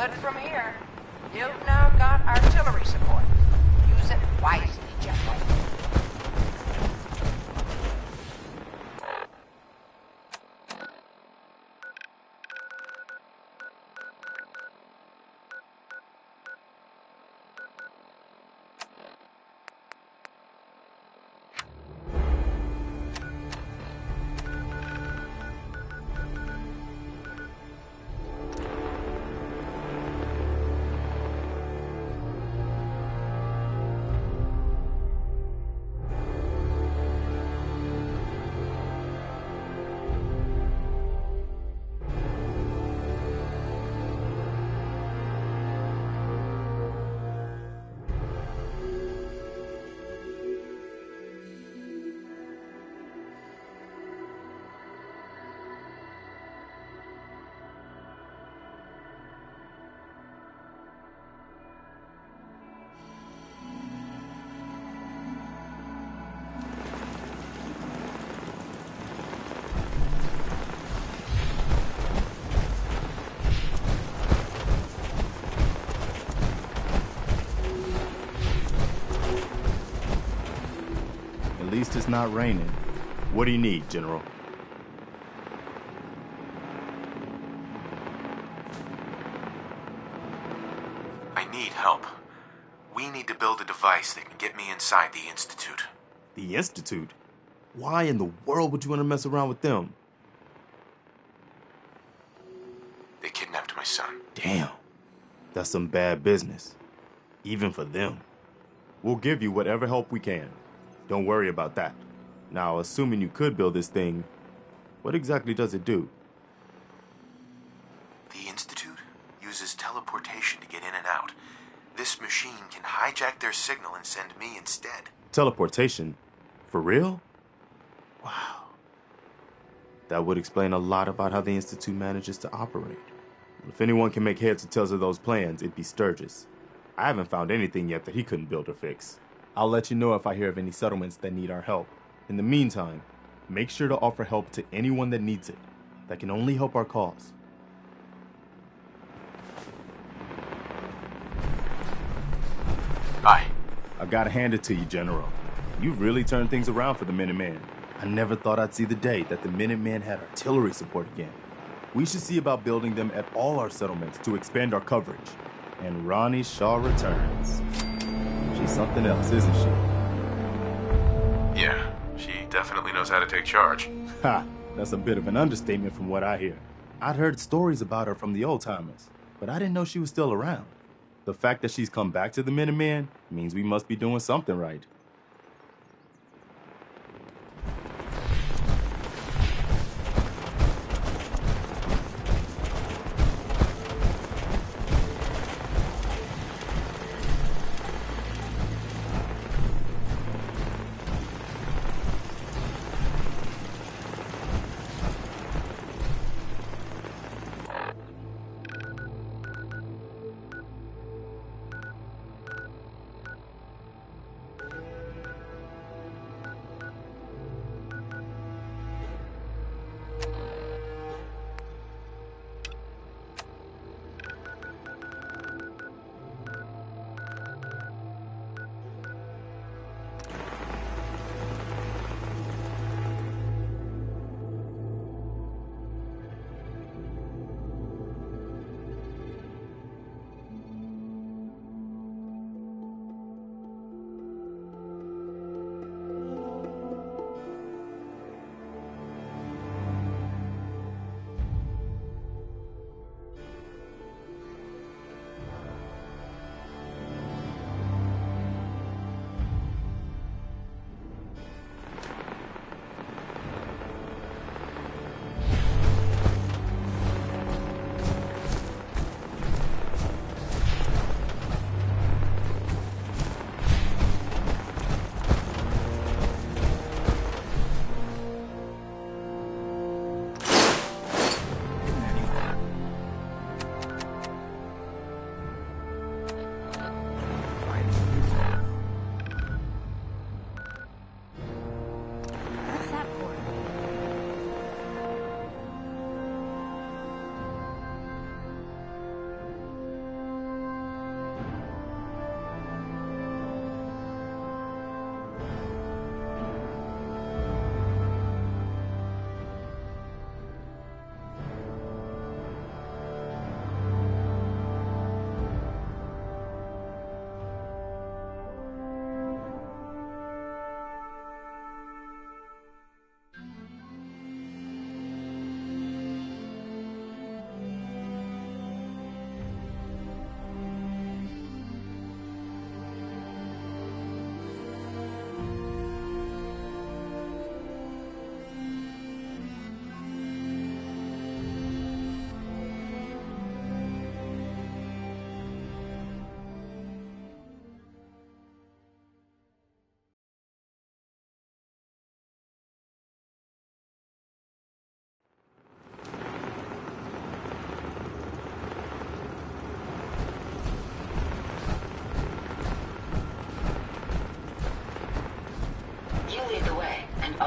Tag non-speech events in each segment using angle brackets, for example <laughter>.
good from here. You've now got artillery support. Use it wisely, General. At least it's not raining. What do you need, General? I need help. We need to build a device that can get me inside the Institute. The Institute? Why in the world would you want to mess around with them? They kidnapped my son. Damn. That's some bad business. Even for them. We'll give you whatever help we can. Don't worry about that. Now, assuming you could build this thing, what exactly does it do? The Institute uses teleportation to get in and out. This machine can hijack their signal and send me instead. Teleportation? For real? Wow. That would explain a lot about how the Institute manages to operate. If anyone can make heads or tails of those plans, it'd be Sturgis. I haven't found anything yet that he couldn't build or fix. I'll let you know if I hear of any settlements that need our help. In the meantime, make sure to offer help to anyone that needs it. That can only help our cause. Hi. I gotta hand it to you, General. You've really turned things around for the Minutemen. I never thought I'd see the day that the Minutemen had artillery support again. We should see about building them at all our settlements to expand our coverage. And Ronnie Shaw returns. She's something else, isn't she? Yeah, she definitely knows how to take charge. Ha! That's a bit of an understatement from what I hear. I'd heard stories about her from the old-timers, but I didn't know she was still around. The fact that she's come back to the Minutemen means we must be doing something right.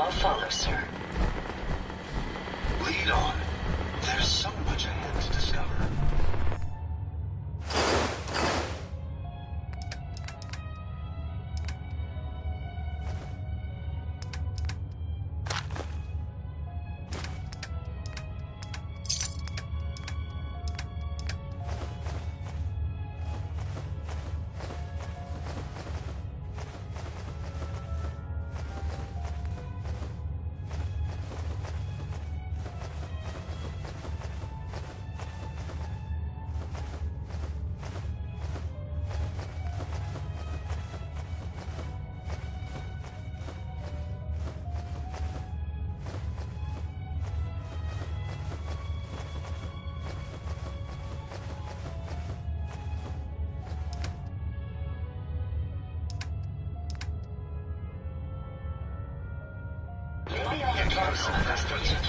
I'll follow, sir. Lead on. There's so much ahead to discover.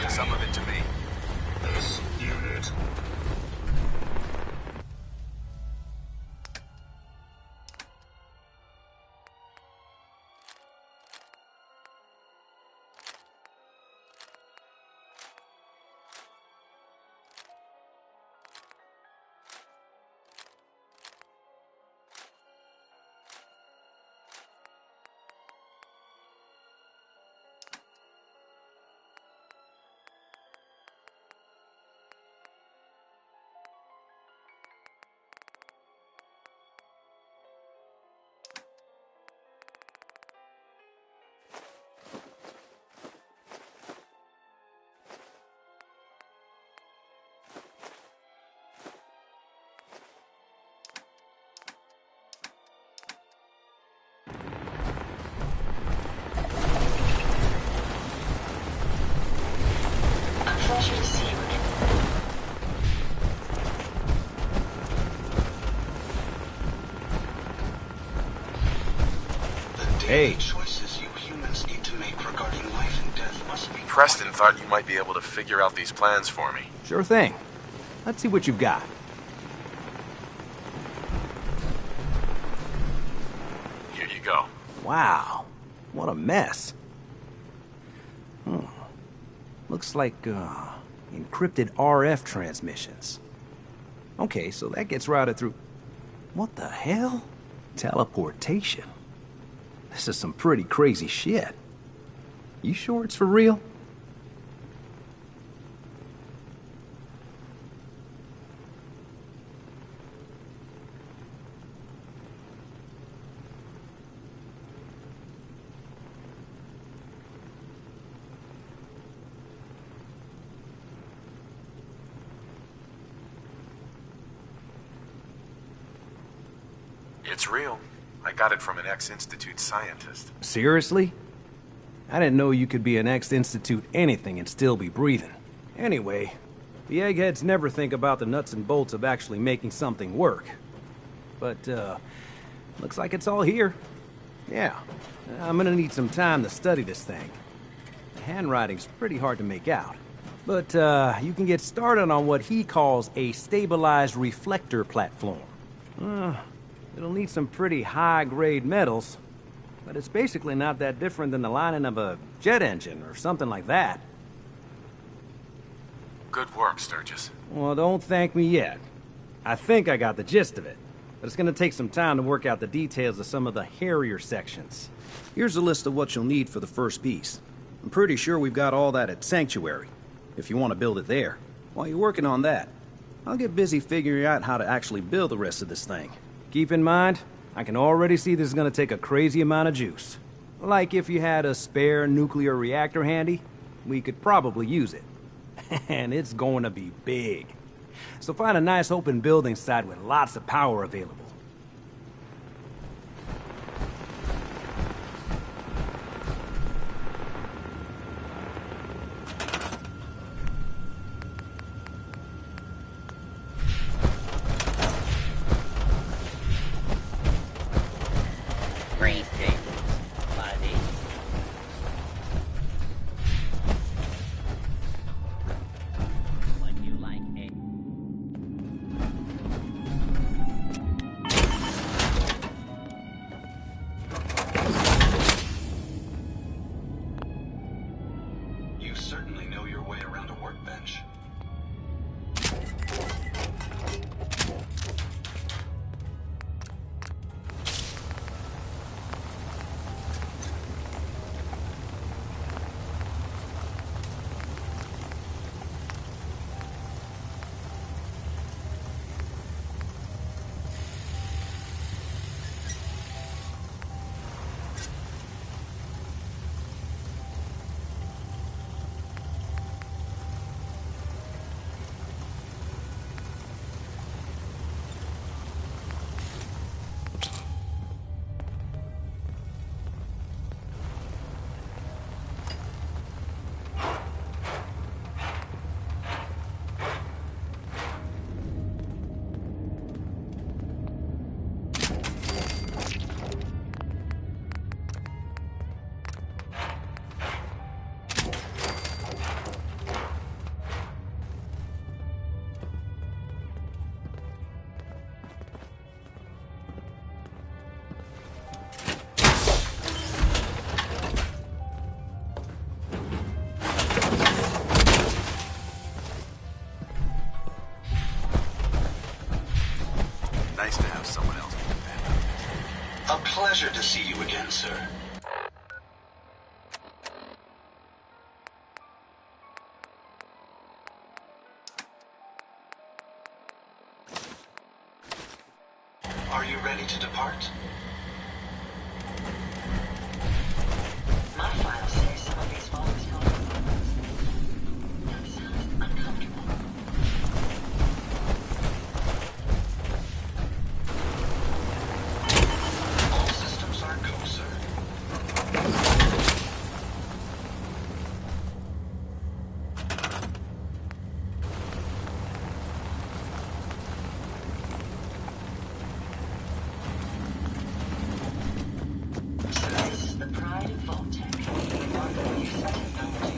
Some of it to me. This unit. Pleasure to see you again. The daily choices you humans need to make regarding life and death must be... Preston thought you might be able to figure out these plans for me. Sure thing. Let's see what you've got. Here you go. Wow. What a mess. Looks like, encrypted RF transmissions. Okay, so that gets routed through... What the hell? Teleportation. This is some pretty crazy shit. You sure it's for real? It's real. I got it from an ex-Institute scientist. Seriously? I didn't know you could be an ex-Institute anything and still be breathing. Anyway, the eggheads never think about the nuts and bolts of actually making something work. But, looks like it's all here. Yeah, I'm gonna need some time to study this thing. The handwriting's pretty hard to make out. But, you can get started on what he calls a stabilized reflector platform. It'll need some pretty high-grade metals, but it's basically not that different than the lining of a jet engine or something like that. Good work, Sturgis. Well, don't thank me yet. I think I got the gist of it, but it's gonna take some time to work out the details of some of the hairier sections. Here's a list of what you'll need for the first piece. I'm pretty sure we've got all that at Sanctuary, if you want to build it there. While you're working on that, I'll get busy figuring out how to actually build the rest of this thing. Keep in mind, I can already see this is gonna take a crazy amount of juice. Like if you had a spare nuclear reactor handy, we could probably use it. And it's going to be big. So find a nice open building site with lots of power available. You certainly know your way around a workbench. Nice to have someone else to depend on. A pleasure to see you again, sir. Are you ready to depart? My files say some of these photos that sounds uncomfortable. All systems are go, sir. So this is the pride of Vault-Tec, remarkable use of technology.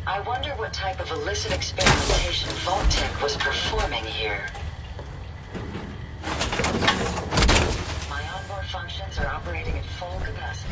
I wonder what type of illicit experimentation Vault-Tec was performing here. My onboard functions are operating at full capacity.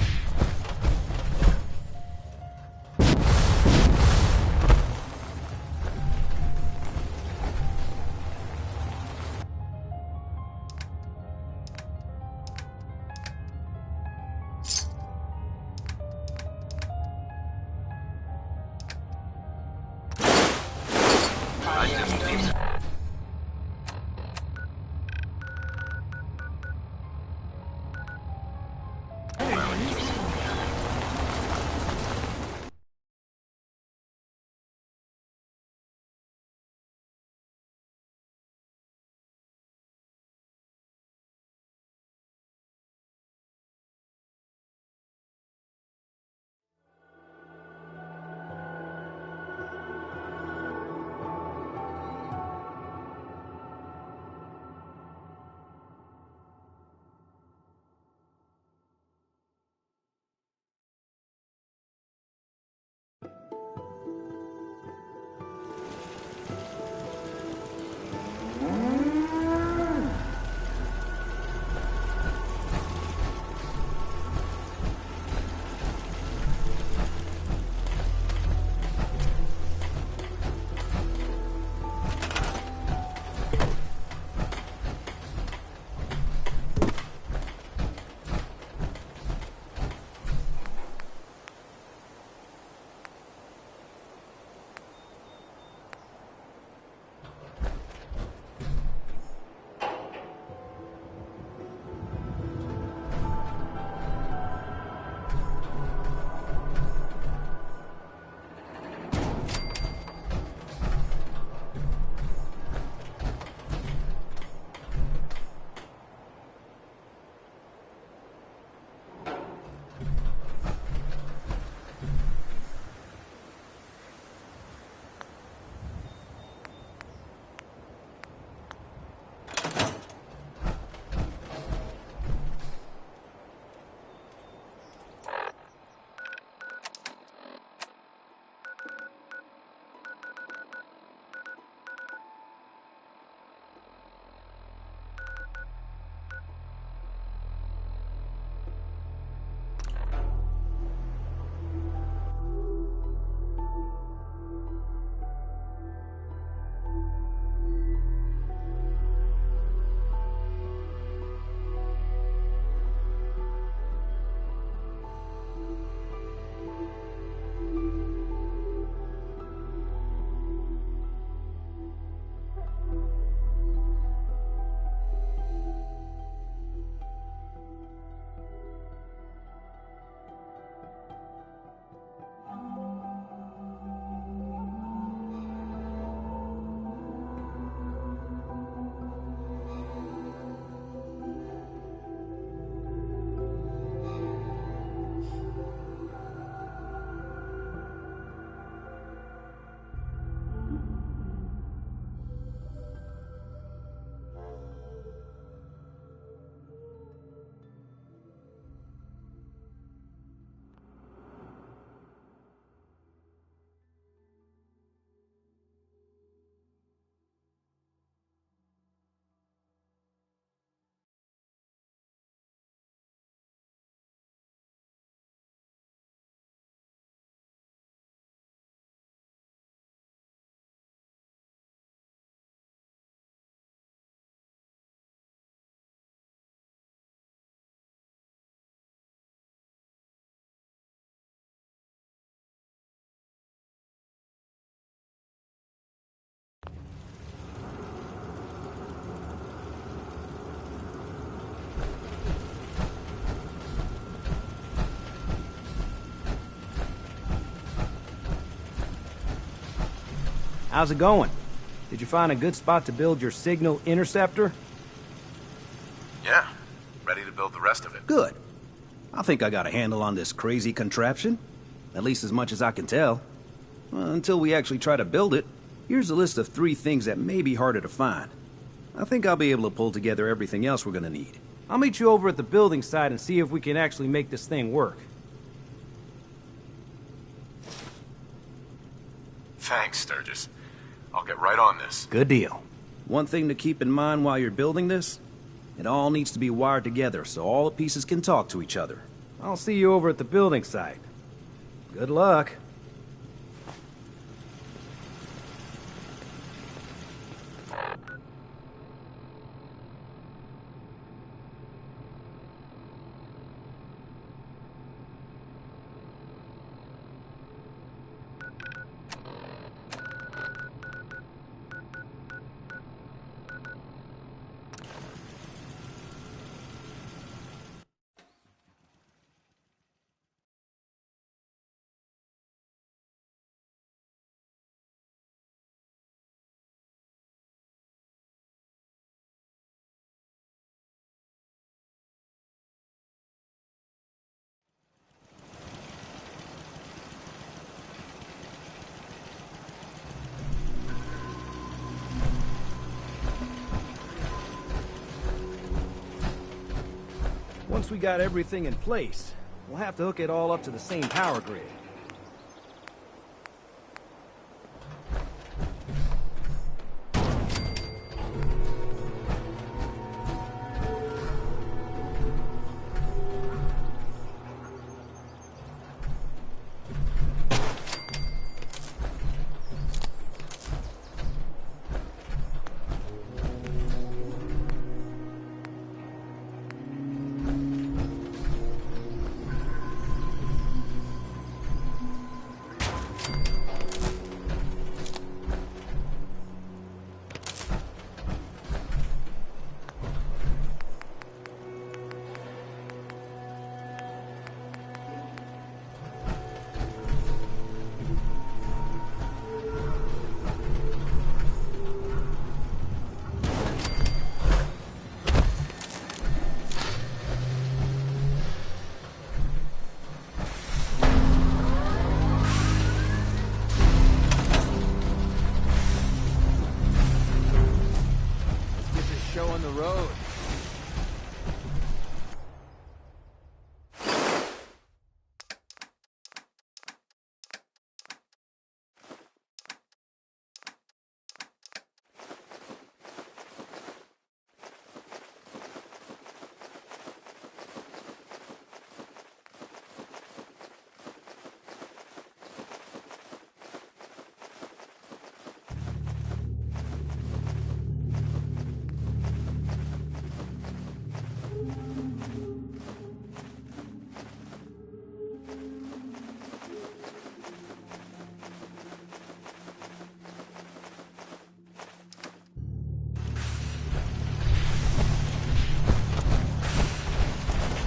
How's it going? Did you find a good spot to build your signal interceptor? Yeah, ready to build the rest of it. Good. I think I got a handle on this crazy contraption. At least as much as I can tell. Until we actually try to build it, here's a list of 3 things that may be harder to find. I think I'll be able to pull together everything else we're gonna need. I'll meet you over at the building site and see if we can actually make this thing work. Thanks, Sturgis. I'll get right on this. Good deal. One thing to keep in mind while you're building this, it all needs to be wired together so all the pieces can talk to each other. I'll see you over at the building site. Good luck. Once we got everything in place, we'll have to hook it all up to the same power grid.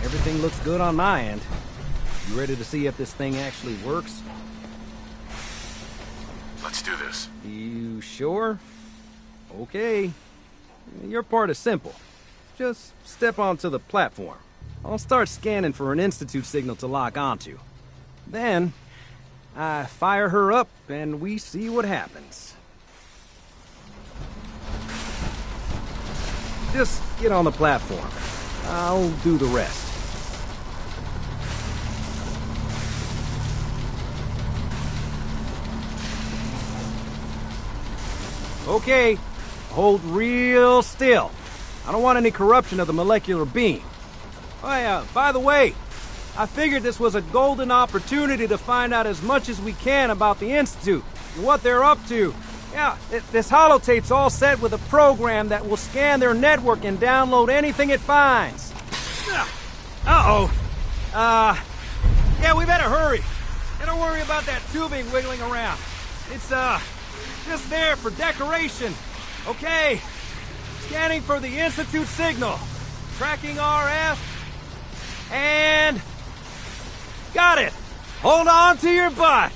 Everything looks good on my end. You ready to see if this thing actually works? Let's do this. You sure? Okay. Your part is simple. Just step onto the platform. I'll start scanning for an Institute signal to lock onto. Then, I fire her up and we see what happens. Just get on the platform. I'll do the rest. Okay, hold real still. I don't want any corruption of the molecular beam. Oh yeah, by the way, I figured this was a golden opportunity to find out as much as we can about the Institute and what they're up to. Yeah, this holotape's all set with a program that will scan their network and download anything it finds. Uh-oh. Yeah, we better hurry. And don't worry about that tubing wiggling around. It's, just there for decoration. Okay. Scanning for the Institute signal. Tracking RF. And... got it. Hold on to your butt.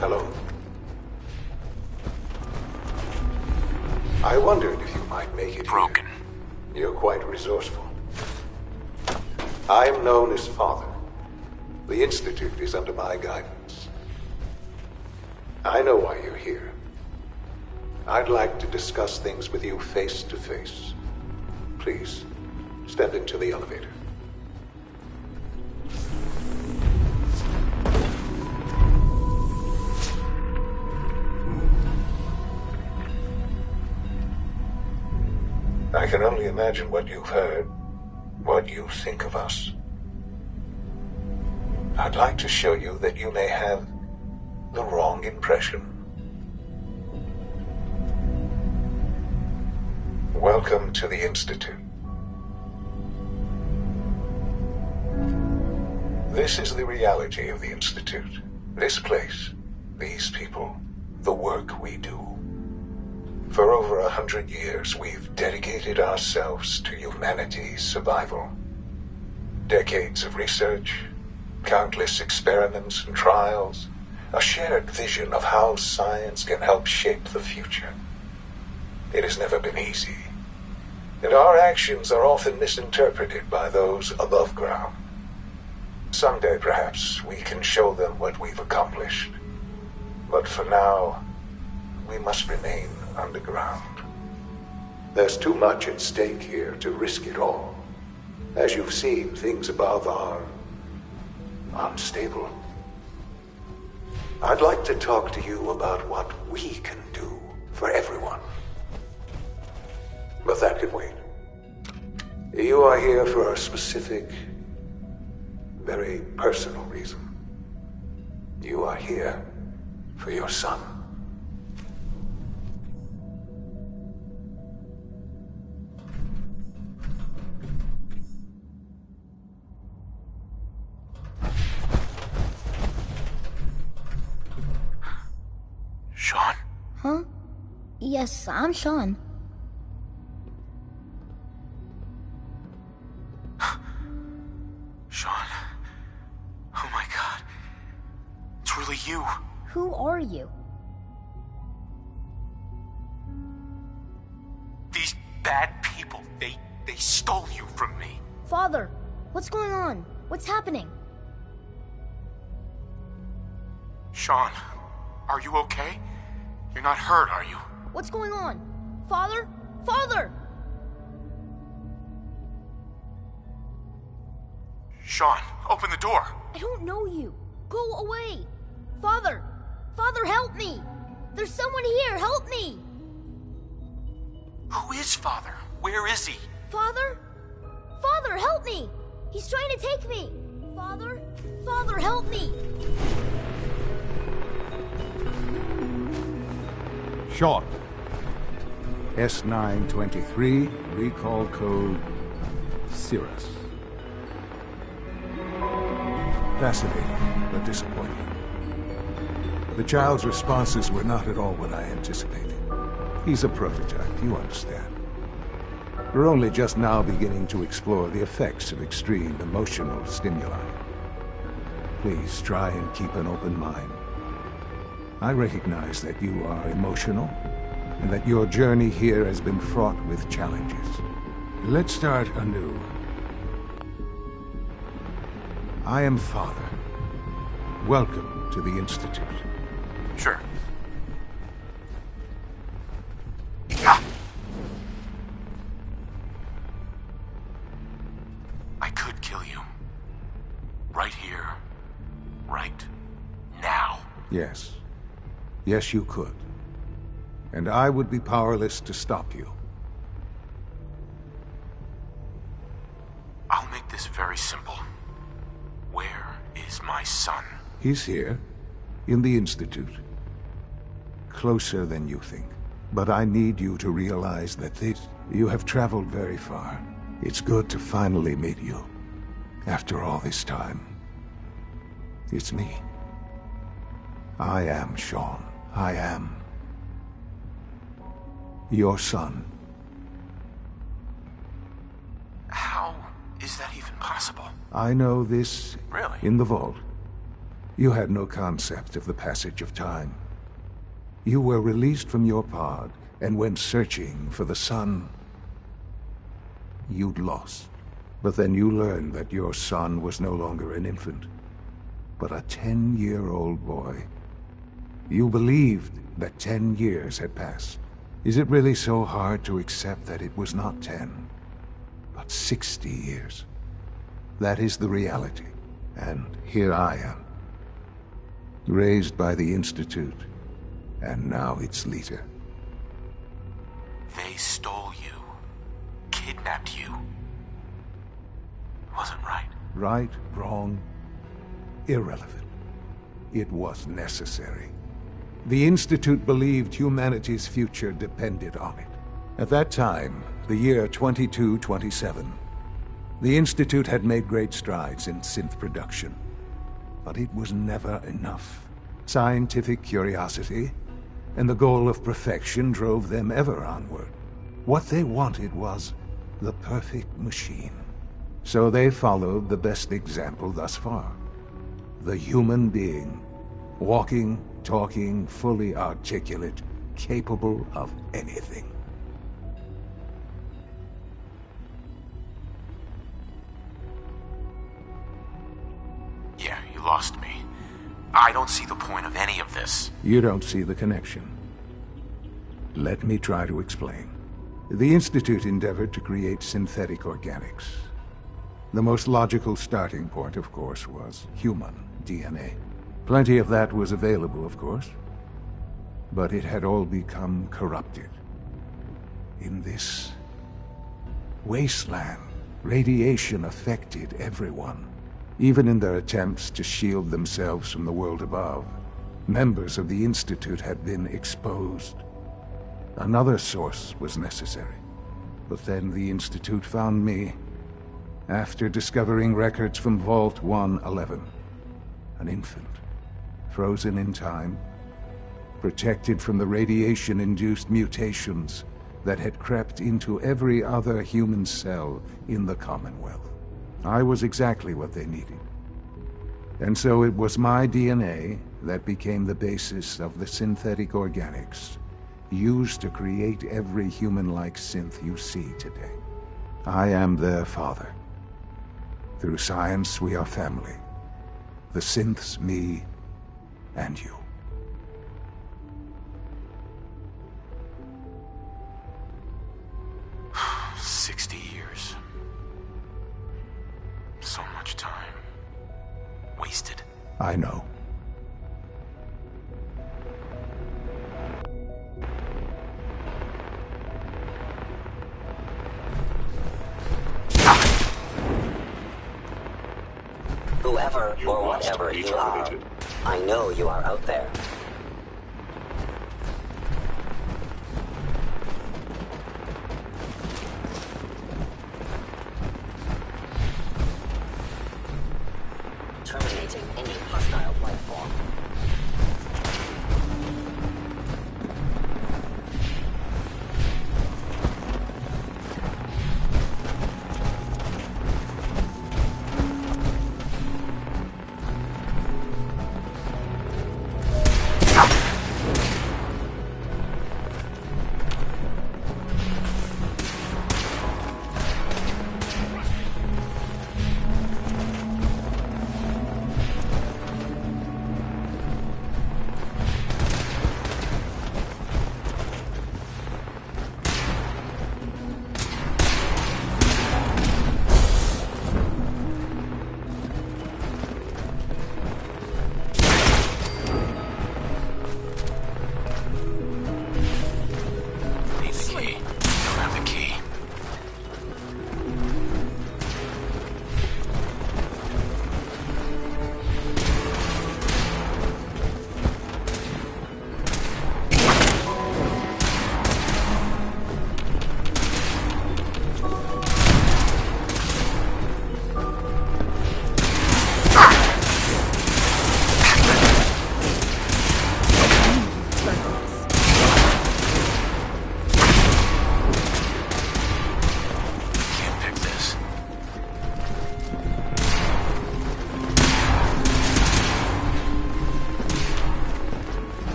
Hello. I wondered if you might make it Broken. here. You're quite resourceful. I'm known as Father. The Institute is under my guidance. I know why you're here. I'd like to discuss things with you face to face. Please, step into the elevator. I can only imagine what you've heard, what you think of us. I'd like to show you that you may have the wrong impression. Welcome to the Institute. This is the reality of the Institute. This place, these people, the work we do. For over 100 years, we've dedicated ourselves to humanity's survival. Decades of research, countless experiments and trials, a shared vision of how science can help shape the future. It has never been easy, and our actions are often misinterpreted by those above ground. Someday, perhaps, we can show them what we've accomplished. But for now, we must remain underground. There's too much at stake here to risk it all. As you've seen, things above are unstable. I'd like to talk to you about what we can do for everyone. But that can wait. You are here for a specific, very personal reason. You are here for your son. Sean? Huh? Yes, I'm Sean. Sean. Oh my god. It's really you. Who are you? These bad people, they stole you from me. Father, what's going on? What's happening? Sean, are you okay? You're not hurt, are you? What's going on? Father? Father! Sean, open the door. I don't know you. Go away. Father! Father, help me! There's someone here, help me! Who is Father? Where is he? Father? Father, help me! He's trying to take me! Father? Father, help me! Sean. S923, recall code Cirrus. Fascinating, but disappointing. The child's responses were not at all what I anticipated. He's a prototype, you understand. We're only just now beginning to explore the effects of extreme emotional stimuli. Please try and keep an open mind. I recognize that you are emotional, and that your journey here has been fraught with challenges. Let's start anew. I am Father. Welcome to the Institute. Sure. Right here. Right now. Yes. Yes, you could. And I would be powerless to stop you. I'll make this very simple. Where is my son? He's here, in the Institute. Closer than you think. But I need you to realize that you have traveled very far. It's good to finally meet you. After all this time. It's me. I am Shaun. I am your son. How is that even possible? I know this. Really? In the vault. You had no concept of the passage of time. You were released from your pod and went searching for the sun you'd lost. But then you learned that your son was no longer an infant, but a 10-year-old boy. You believed that 10 years had passed. Is it really so hard to accept that it was not 10, but 60 years? That is the reality. And here I am, raised by the Institute, and now its leader. They stole you, kidnapped you. Wasn't right. Right, wrong, irrelevant. It was necessary. The Institute believed humanity's future depended on it. At that time, the year 2227, the Institute had made great strides in synth production. But it was never enough. Scientific curiosity and the goal of perfection drove them ever onward. What they wanted was the perfect machine. So they followed the best example thus far. The human being. Walking, talking, fully articulate, capable of anything. Yeah, you lost me. I don't see the point of any of this. You don't see the connection. Let me try to explain. The Institute endeavored to create synthetic organics. The most logical starting point, of course, was human DNA. Plenty of that was available, of course. But it had all become corrupted. In this wasteland, radiation affected everyone. Even in their attempts to shield themselves from the world above, members of the Institute had been exposed. Another source was necessary. But then the Institute found me, after discovering records from Vault 111. An infant, frozen in time, protected from the radiation-induced mutations that had crept into every other human cell in the Commonwealth. I was exactly what they needed. And so it was my DNA that became the basis of the synthetic organics used to create every human-like synth you see today. I am their father. Through science, we are family. The synths, me, and you. <sighs> 60 years. So much time. Wasted. I know. Whoever or whatever you are, I know you are out there. Terminating any hostile life form.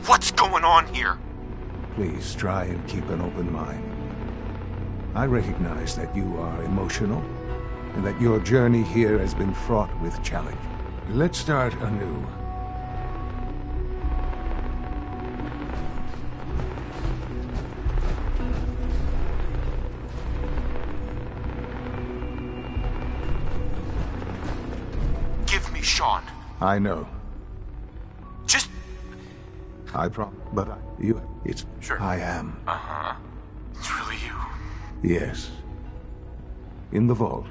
What's going on here? Please try and keep an open mind. I recognize that you are emotional, and that your journey here has been fraught with challenge. Let's start anew. Give me Sean. I know. Just... I promise. But it's... Sure. I am. Uh-huh. It's really you. Yes. In the vault.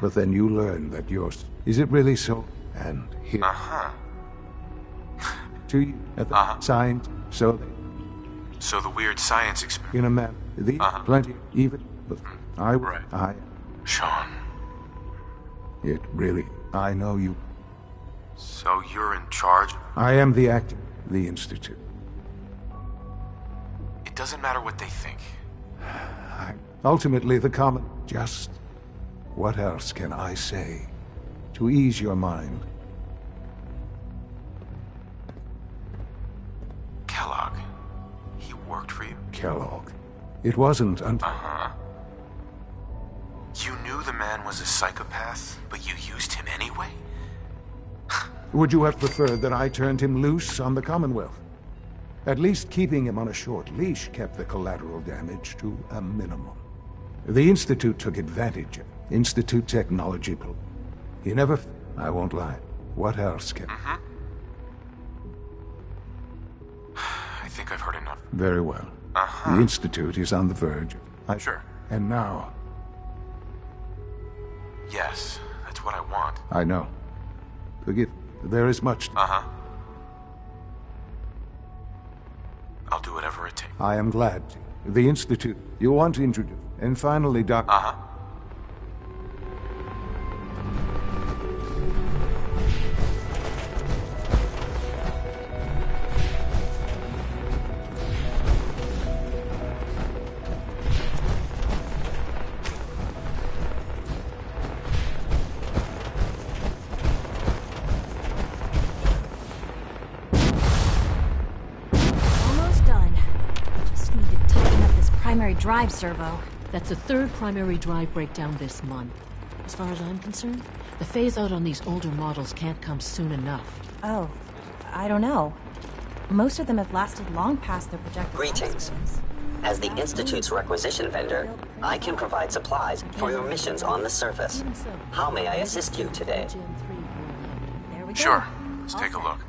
But then you learn that yours... Is it really so? And here... Uh-huh. To you, at the science, so they... So the weird science experiment... In a man, the plenty, even... But Right. I... Sean. It really... I know you... So you're in charge? I am the actor, the Institute. It doesn't matter what they think. Ultimately, the common... Just... What else can I say? To ease your mind. Kellogg. He worked for you? Kellogg. It wasn't until... Uh-huh. You knew the man was a psychopath, but you used him anyway? Would you have preferred that I turned him loose on the Commonwealth? At least keeping him on a short leash kept the collateral damage to a minimum. The Institute took advantage of Institute technology. He never... I won't lie. What else can... I think I've heard enough. Very well. The Institute is on the verge. Sure. And now... Yes, that's what I want. I know. Forgive. There is much... Uh-huh. I'll do whatever it takes. I am glad to. The Institute. You want to introduce... And finally, Dr... Uh-huh. Almost done. Just need to tighten up this primary drive servo. That's the third primary drive breakdown this month. As far as I'm concerned, the phase-out on these older models can't come soon enough. Oh, I don't know. Most of them have lasted long past their projected Greetings. lifespans. As the Institute's requisition vendor, I can provide supplies for your missions on the surface. How may I assist you today? There we go. Sure. Let's All take a set. look.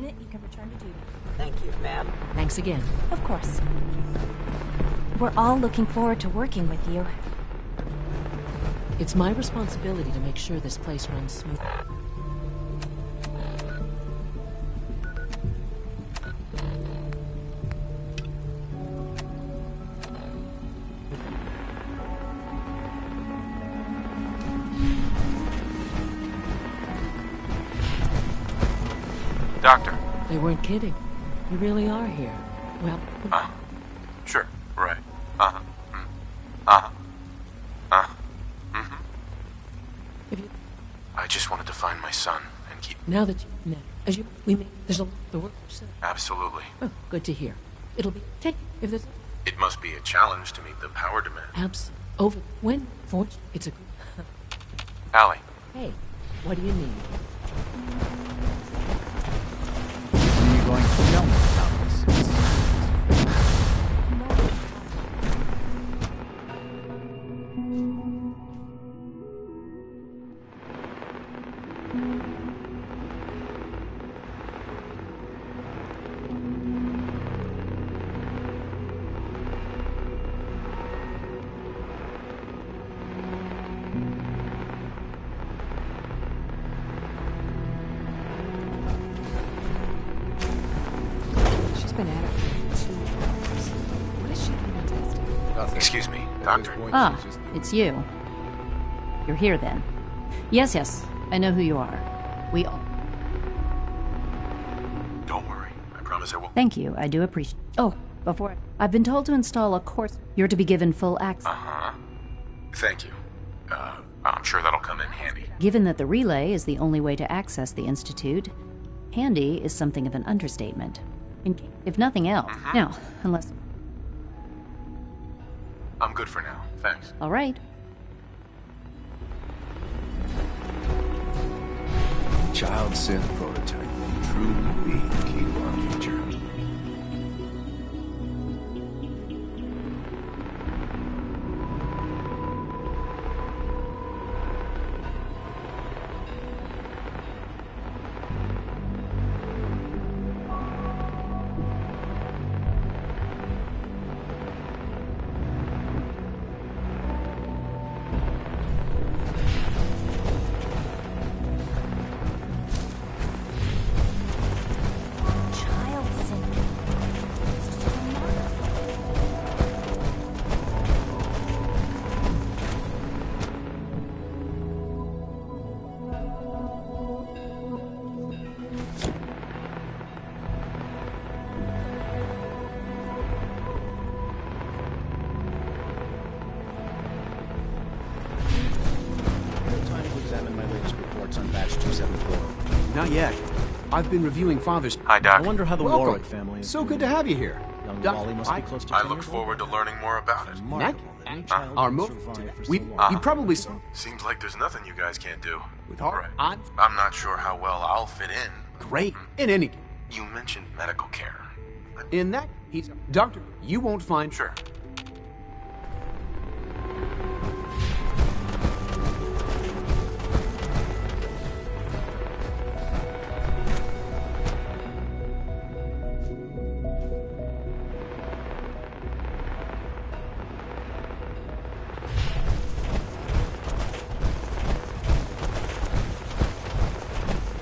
unit, you can return to duty. Thank you, ma'am. Thanks again. Of course. We're all looking forward to working with you. It's my responsibility to make sure this place runs smoothly. Doctor. They weren't kidding. You really are here. Well, Sure, right. if you, I just wanted to find my son and keep... now that you, now, as you, we may, there's a the work. Absolutely. Oh, good to hear. It'll be take if there's It must be a challenge to meet the power demand. over when for it's a. Allie. Hey, what do you need? When are you going to tell me about this? Been at it for 2 hours. What is she even testing? Excuse me, Doctor. Ah, it's you. You're here then. Yes, I know who you are. We all... Don't worry. I promise I will... Thank you, I do appreciate... Oh, before... I've been told to install a course. You're to be given full access. Thank you. I'm sure that'll come in handy. Given that the relay is the only way to access the Institute, handy is something of an understatement. If nothing else. Now, unless... I'm good for now. Thanks. All right. Child synth prototype will truly be the key to our future. Not yet. I've been reviewing Father's... Hi, Doc. I wonder how the Welcome. Warwick family is So doing. good to have you here. Young Doc, Wally must be close to I 10 look years forward to learning more about it. old. Neck? Our you probably... Seems like there's nothing you guys can't do. With heart? Right. I'm not sure how well I'll fit in. Great. In any case. You mentioned medical care. In that, he's... Doctor, you won't find... Sure.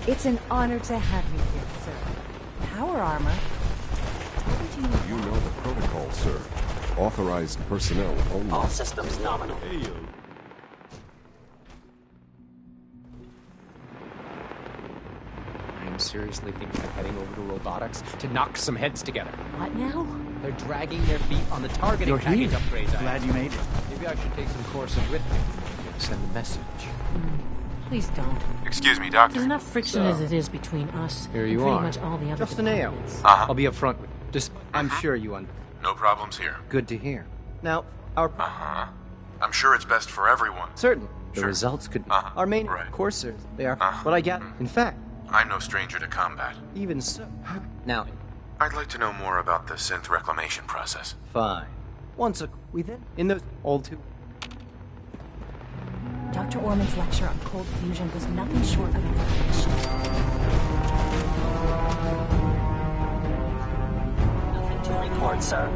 It's an honor to have you here, sir. Power armor? You know the protocol, sir. Authorized personnel only. All systems nominal. Hey, yo. I'm seriously thinking of heading over to robotics to knock some heads together. What now? They're dragging their feet on the targeting You're package here. upgrades. Glad you made it. Maybe I should take some courses with me. Send a message. Please don't. Excuse me, Doctor. There's enough friction as it is between us. Here and you pretty are. much all the other Just an AO. departments. I'll be upfront with you. Just, I'm sure you No problems here. Good to hear. Now, our... I'm sure it's best for everyone. Certain. The Sure. results could be... Our main coursers, they are... What I get. In fact, I'm no stranger to combat. even so... Now, I'd like to know more about the synth reclamation process. fine. Once we then... In those old two... Dr. Orman's lecture on cold fusion was nothing short of information. Nothing to report, sir.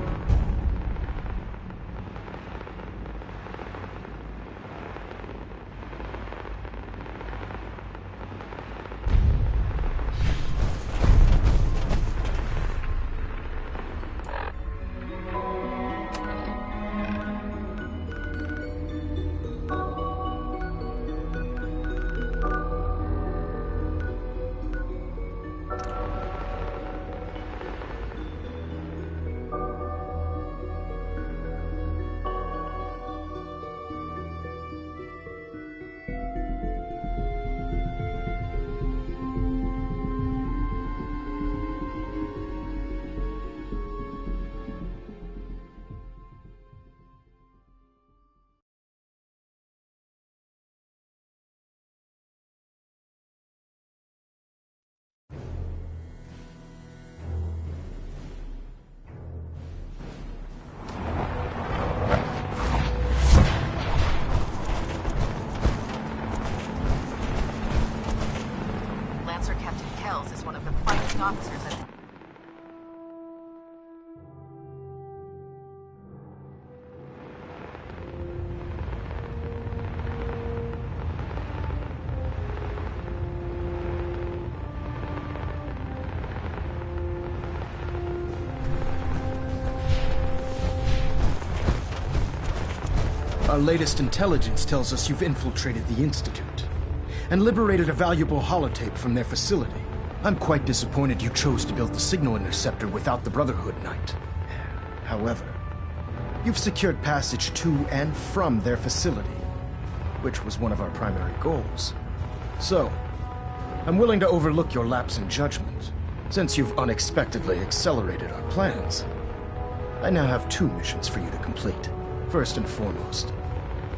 Lancer Captain Kells is one of the finest officers in... Our latest intelligence tells us you've infiltrated the Institute and liberated a valuable holotape from their facility. I'm quite disappointed you chose to build the signal interceptor without the Brotherhood Knight. However, you've secured passage to and from their facility, which was one of our primary goals. So, I'm willing to overlook your lapse in judgment, since you've unexpectedly accelerated our plans. I now have 2 missions for you to complete. First and foremost,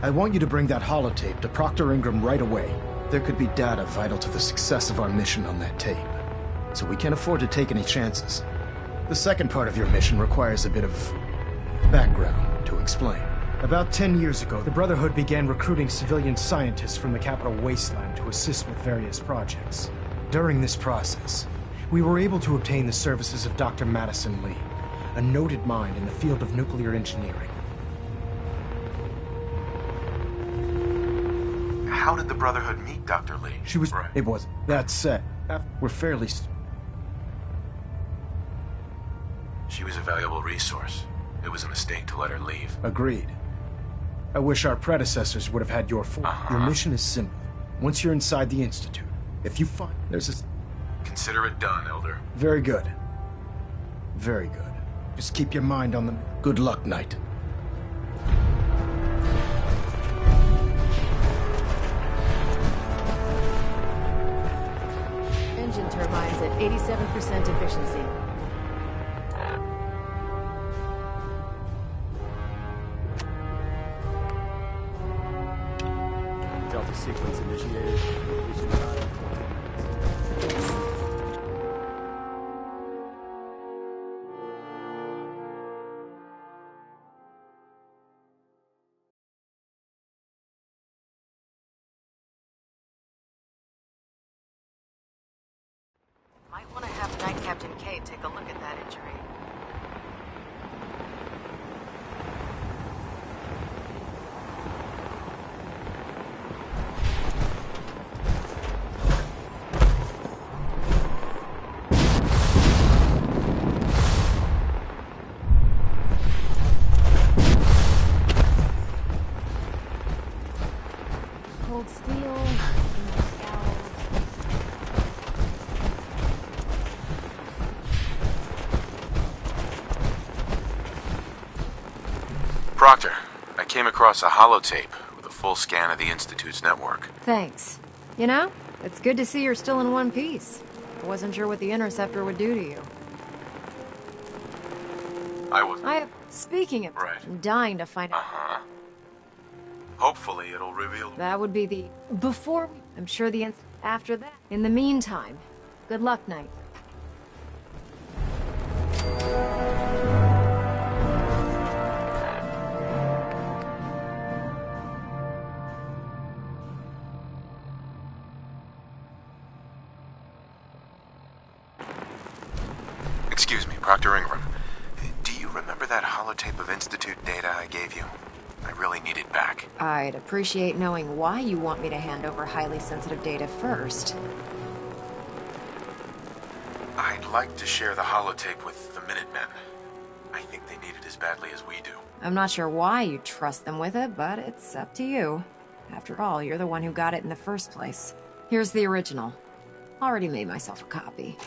I want you to bring that holotape to Proctor Ingram right away. There could be data vital to the success of our mission on that tape, so we can't afford to take any chances. The second part of your mission requires a bit of background to explain. About 10 years ago, the Brotherhood began recruiting civilian scientists from the Capital Wasteland to assist with various projects. During this process, we were able to obtain the services of Dr. Madison Lee, a noted mind in the field of nuclear engineering. How did the Brotherhood meet Dr. Lee? She was... Right. It was... That said, we're fairly... She was a valuable resource. It was a mistake to let her leave. Agreed. I wish our predecessors would have had your force. Your mission is simple. Once you're inside the Institute, if you find... There's a... Consider it done, Elder. Very good. Very good. Just keep your mind on the... Good luck, Knight. Engine turbines at 87% efficiency. Delta sequence initiated. Completion time, 14 minutes. Might want to have Night Captain K take a look at that injury. Cold steel. Proctor, I came across a holotape with a full scan of the Institute's network. Thanks. You know, it's good to see you're still in one piece. I wasn't sure what the interceptor would do to you. Speaking of, Right. I'm dying to find out. Hopefully it'll reveal... That would be the... Before... I'm sure the... After that. In the meantime, good luck, Knight. Excuse me, Proctor Ingram. Do you remember that holotape of Institute data I gave you? I really need it back. I'd appreciate knowing why you want me to hand over highly sensitive data first. I'd like to share the holotape with the Minutemen. I think they need it as badly as we do. I'm not sure why you trust them with it, but it's up to you. After all, you're the one who got it in the first place. Here's the original. Already made myself a copy.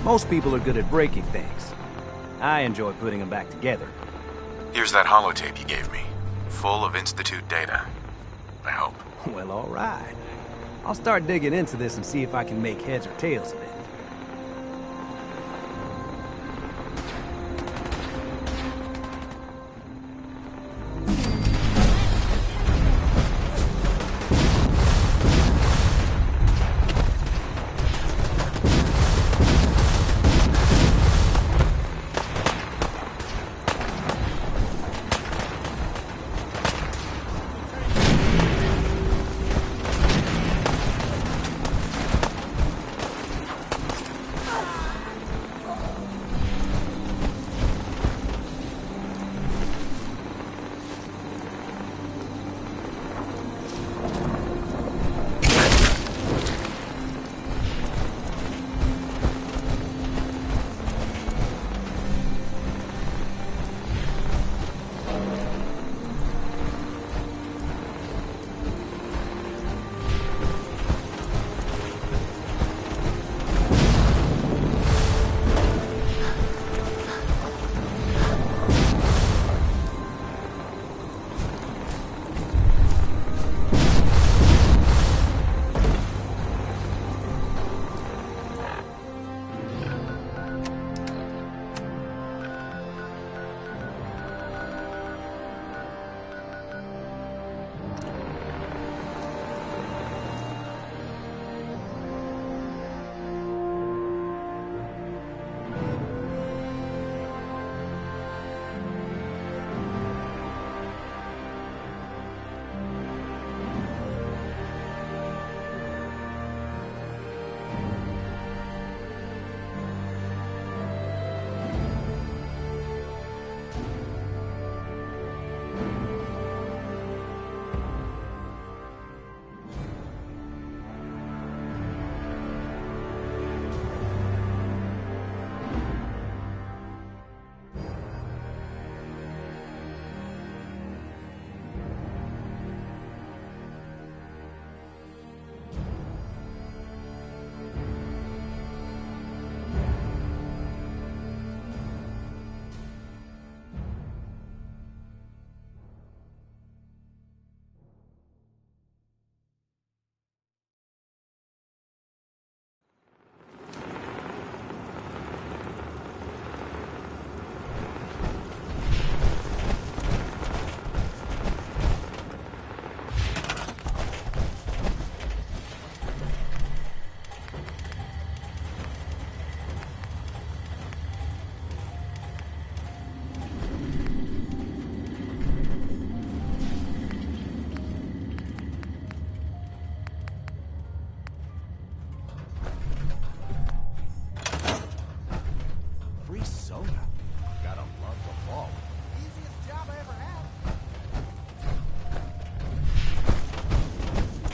Most people are good at breaking things. I enjoy putting them back together. Here's that holotape you gave me. Full of Institute data. I hope. Well, all right. I'll start digging into this and see if I can make heads or tails of it.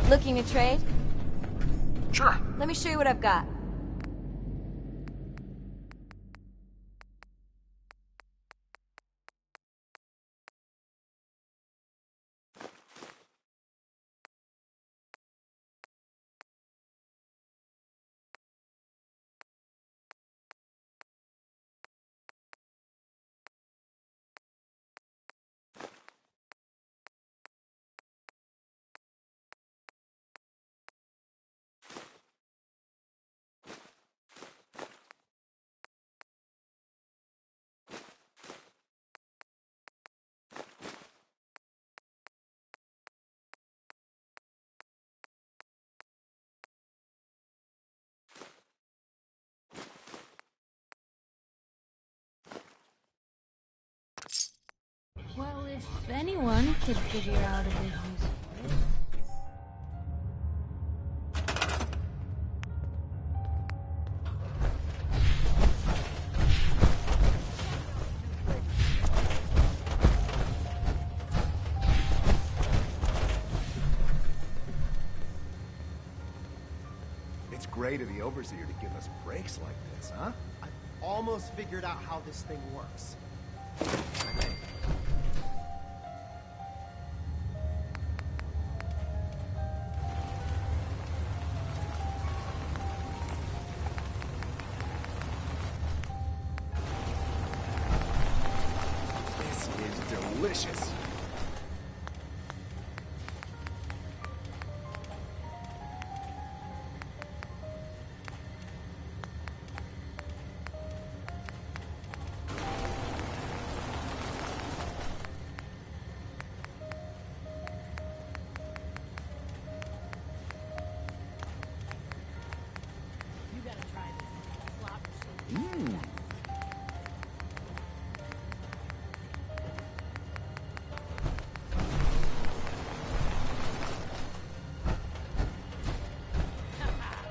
Looking to trade? Sure. Let me show you what I've got. Well, if anyone could figure out a good use for it. It's great of the Overseer to give us breaks like this, huh? I've almost figured out how this thing works. This is delicious. You gotta try this. Slot machine.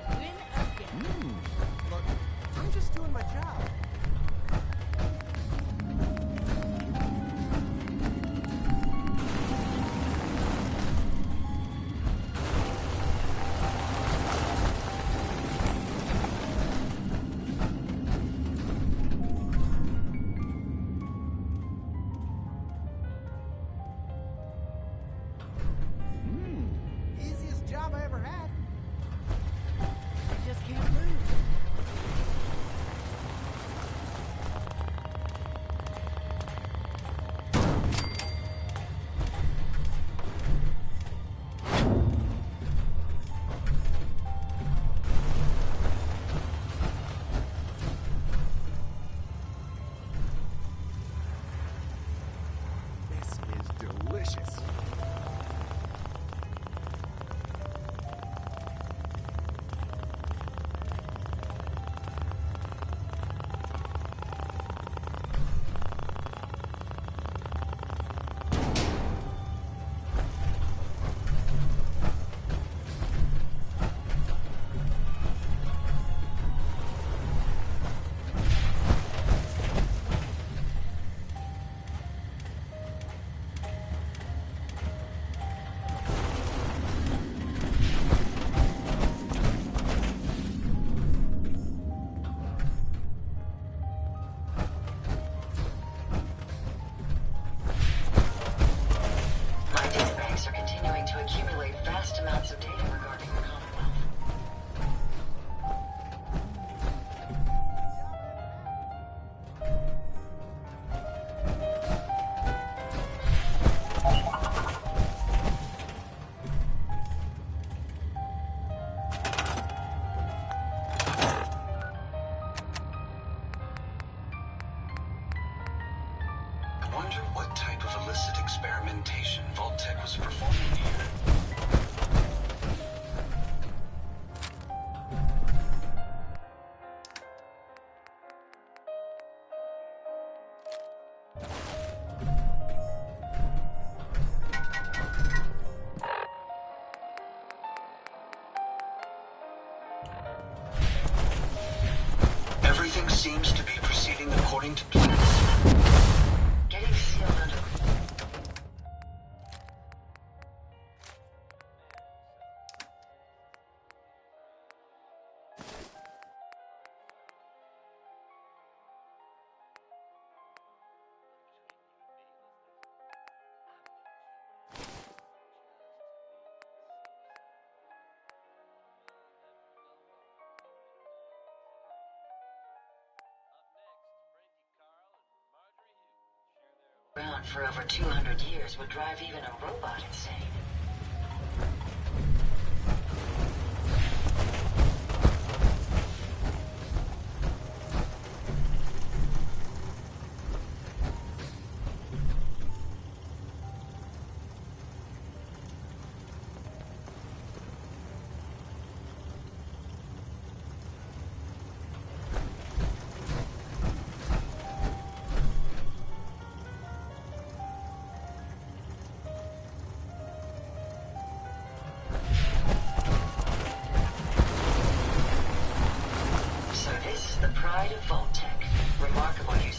Win again. Look, I'm just doing my job. Easiest job I ever had. I just can't lose. This is delicious. My databanks are continuing to accumulate vast amounts of data regarding the Commonwealth. I wonder what type of illicit experimentation Vault-Tec was performing here. Everything seems to be proceeding according to plan. Getting sealed under. on for over 200 years would drive even a robot insane. So this is the pride of Vault-Tec. Remarkable you